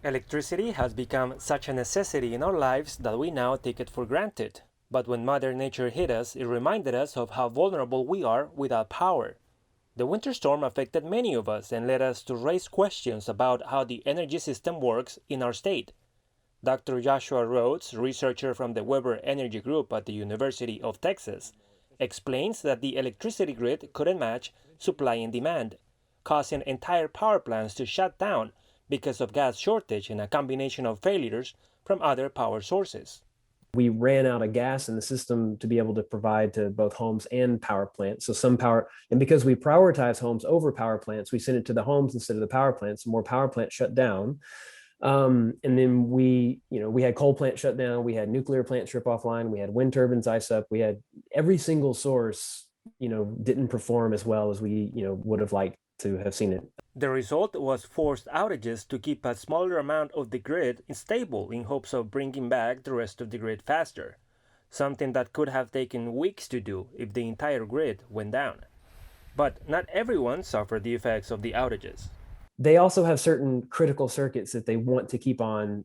Electricity has become such a necessity in our lives that we now take it for granted. But when Mother Nature hit us, it reminded us of how vulnerable we are without power. The winter storm affected many of us and led us to raise questions about how the energy system works in our state. Dr. Joshua Rhodes, researcher from the Weber Energy Group at the University of Texas, explains that the electricity grid couldn't match supply and demand, causing entire power plants to shut down because of gas shortage and a combination of failures from other power sources. We ran out of gas in the system to be able to provide to both homes and power plants. So some power, and because we prioritize homes over power plants, we send it to the homes instead of the power plants. More power plants shut down. And then we had coal plants shut down. We had nuclear plants trip offline. We had wind turbines ice up. We had every single source, didn't perform as well as we, would have liked to have seen it. The result was forced outages to keep a smaller amount of the grid stable in hopes of bringing back the rest of the grid faster, something that could have taken weeks to do if the entire grid went down. But not everyone suffered the effects of the outages. They also have certain critical circuits that they want to keep on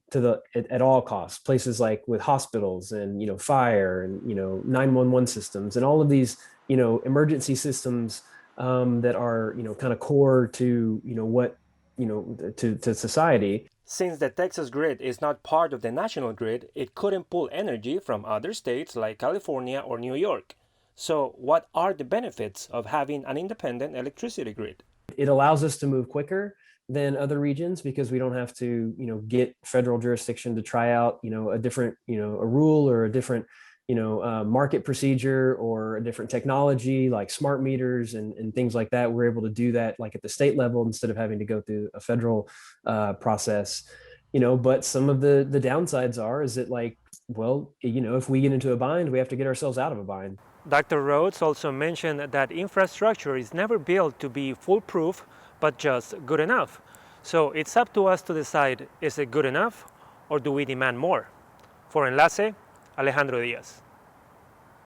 at all costs. Places like with hospitals and fire and 911 systems and all of these emergency systems that are kind of core to what to society. Since the Texas grid is not part of the national grid, it couldn't pull energy from other states like California or New York. So, what are the benefits of having an independent electricity grid? It allows us to move quicker than other regions because we don't have to get federal jurisdiction to try out a different a rule or a different market procedure or a different technology like smart meters and things like that. We're able to do that like at the state level instead of having to go through a federal process. But some of the downsides is that if we get into a bind, we have to get ourselves out of a bind. Dr. Rhodes also mentioned that infrastructure is never built to be foolproof, but just good enough. So it's up to us to decide, is it good enough or do we demand more? For Enlace, Alejandro Diaz.